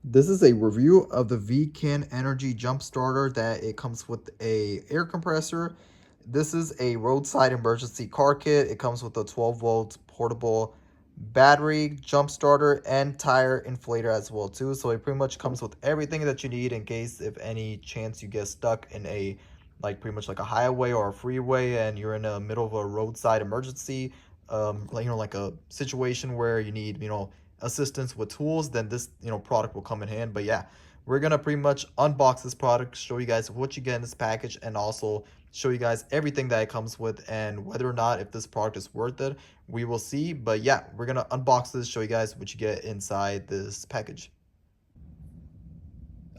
This is a review of the VCANENERGY jump starter that it comes with a air compressor. This is a roadside emergency car kit. It comes with a 12 volt portable battery, jump starter, and tire inflator as well too. So it pretty much comes with everything that you need in case if any chance you get stuck in a pretty much like a highway or a freeway and you're in the middle of a roadside emergency, like a situation where you need assistance with tools, then this product will come in hand. But yeah, we're gonna pretty much unbox this product, show you guys what you get in this package, and also show you guys everything that it comes with and whether or not if this product is worth it, we will see. But yeah, we're gonna unbox this, show you guys what you get inside this package.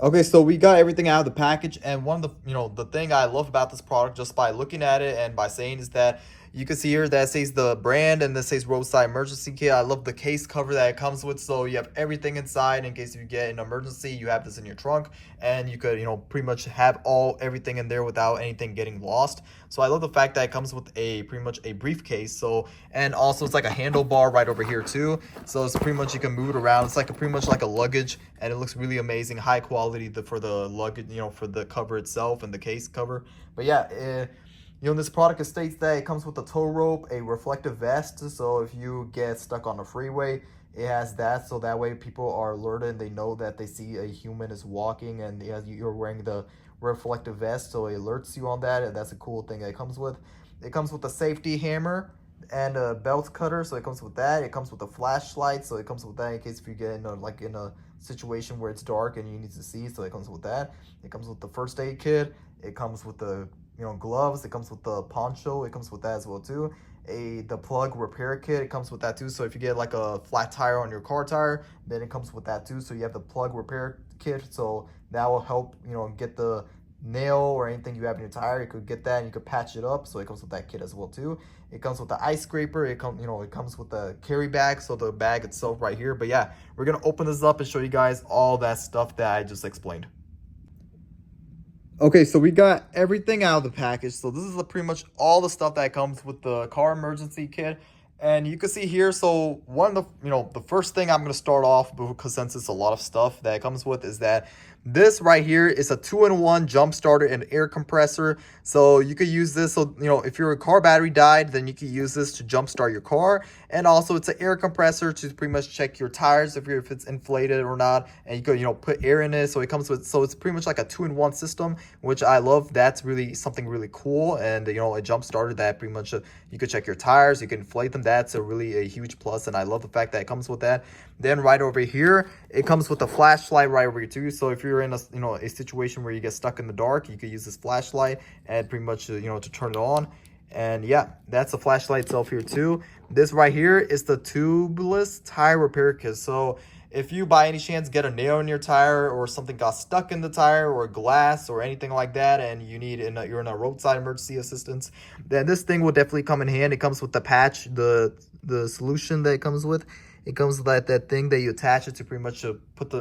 Okay, so we got everything out of the package, and one of the thing I love about this product just by looking at it and by saying is that you can see here that says the brand and this says Roadside Emergency Kit. I love the case cover that it comes with, so you have everything inside in case you get an emergency. You have this in your trunk, and you could pretty much have everything in there without anything getting lost. So I love the fact that it comes with a pretty much a briefcase. So and also it's like a handlebar right over here too. So it's pretty much you can move it around. It's like pretty much like a luggage, and it looks really amazing, high quality for the luggage, for the cover itself and the case cover. But yeah, this product it states that it comes with a tow rope, a reflective vest. So if you get stuck on the freeway, it has that. So that way people are alerted and they know that they see a human is walking, and you're wearing the reflective vest. So it alerts you on that. And that's a cool thing that it comes with. It comes with a safety hammer and a belt cutter. So it comes with that. It comes with a flashlight. So it comes with that in case if you get in a situation where it's dark and you need to see. So it comes with that. It comes with the first aid kit. It comes with the gloves. It comes with the poncho. It comes with that as well too. The plug repair kit. It comes with that too. So if you get like a flat tire on your car tire, then it comes with that too. So you have the plug repair kit. So that will help get the nail or anything you have in your tire. You could get that and you could patch it up. So it comes with that kit as well too. It comes with the ice scraper. It comes with the carry bag. So the bag itself right here. But yeah, we're gonna open this up and show you guys all that stuff that I just explained. Okay, so we got everything out of the package. So this is pretty much all the stuff that comes with the car emergency kit. And you can see here, so one of the first thing I'm going to start off, because since it's a lot of stuff that it comes with, is that this right here is a 2-in-1 jump starter and air compressor. So you could use this, so if your car battery died, then you could use this to jump start your car. And also it's an air compressor to pretty much check your tires if it's inflated or not, and you could put air in it. So it's pretty much like a 2-in-1 system, which I love. That's really something really cool. And a jump starter that pretty much you could check your tires, you can inflate them. That's a huge plus, and I love the fact that it comes with that. Then right over here, it comes with a flashlight right over here too. So if you're in a situation where you get stuck in the dark, you could use this flashlight and pretty much to turn it on. And yeah, that's the flashlight itself here too. This right here is the tubeless tire repair kit. So if you by any chance get a nail in your tire, or something got stuck in the tire, or glass or anything like that, and you're in a roadside emergency assistance, then this thing will definitely come in hand. It comes with the patch, the solution that it comes with. It comes with that thing that you attach it to pretty much to put the,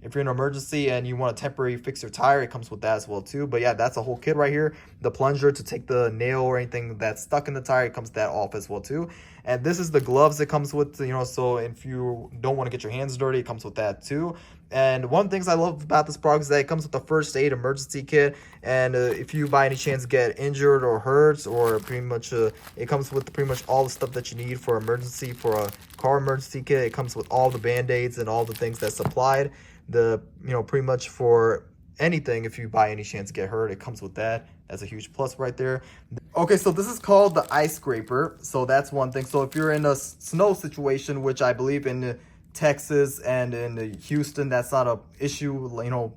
if you're in an emergency and you want to temporarily fix your tire, it comes with that as well too. But yeah, that's a whole kit right here. The plunger to take the nail or anything that's stuck in the tire, it comes with that off as well too. And this is the gloves it comes with, so if you don't want to get your hands dirty, it comes with that too. And one of the things I love about this product is that it comes with a first aid emergency kit. And if you by any chance get injured or hurt, or pretty much it comes with pretty much all the stuff that you need for a car emergency kit. It comes with all the band-aids and all the things that's supplied. Pretty much for anything, if you by any chance get hurt, it comes with that. That's a huge plus right there. Okay, so this is called the ice scraper. So that's one thing. So if you're in a snow situation, which I believe in Texas and in Houston, that's not a issue.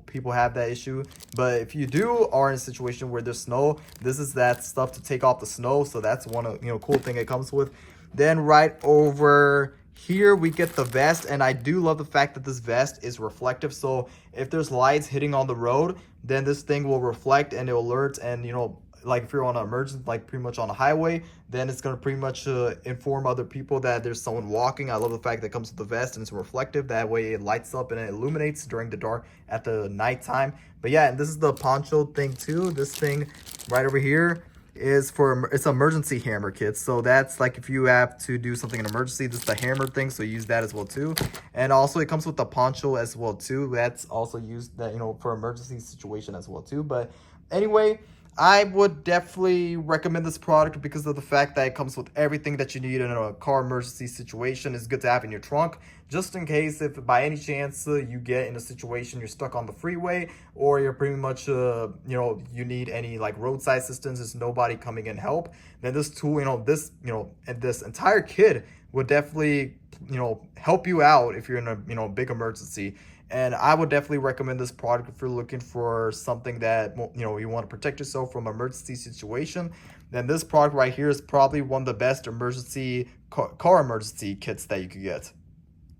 People have that issue. But if you are in a situation where there's snow, this is that stuff to take off the snow. So that's one of cool thing it comes with. Then right over here we get the vest, and I do love the fact that this vest is reflective. So if there's lights hitting on the road, then this thing will reflect and it will alert. And like if you're on an emergency, like pretty much on a highway, then it's going to pretty much inform other people that there's someone walking. I love the fact that it comes with the vest and it's reflective. That way it lights up and it illuminates during the dark at the nighttime. But yeah, and this is the poncho thing too. This thing right over here, is for, it's an emergency hammer kit. So that's like if you have to do something in emergency, this is the hammer thing, so use that as well too. And also it comes with the poncho as well too. That's also used, that, you know, for emergency situation as well too. But anyway, I would definitely recommend this product because of the fact that it comes with everything that you need in a car emergency situation. It's good to have in your trunk, just in case if by any chance you get in a situation you're stuck on the freeway, or you're pretty much, you know, you need any like roadside assistance, there's nobody coming in help, then this tool, you know, this, you know, and this entire kit would definitely, you know, help you out if you're in a, you know, big emergency. And I would definitely recommend this product if you're looking for something that, you know, you want to protect yourself from an emergency situation. Then this product right here is probably one of the best emergency car emergency kits that you could get.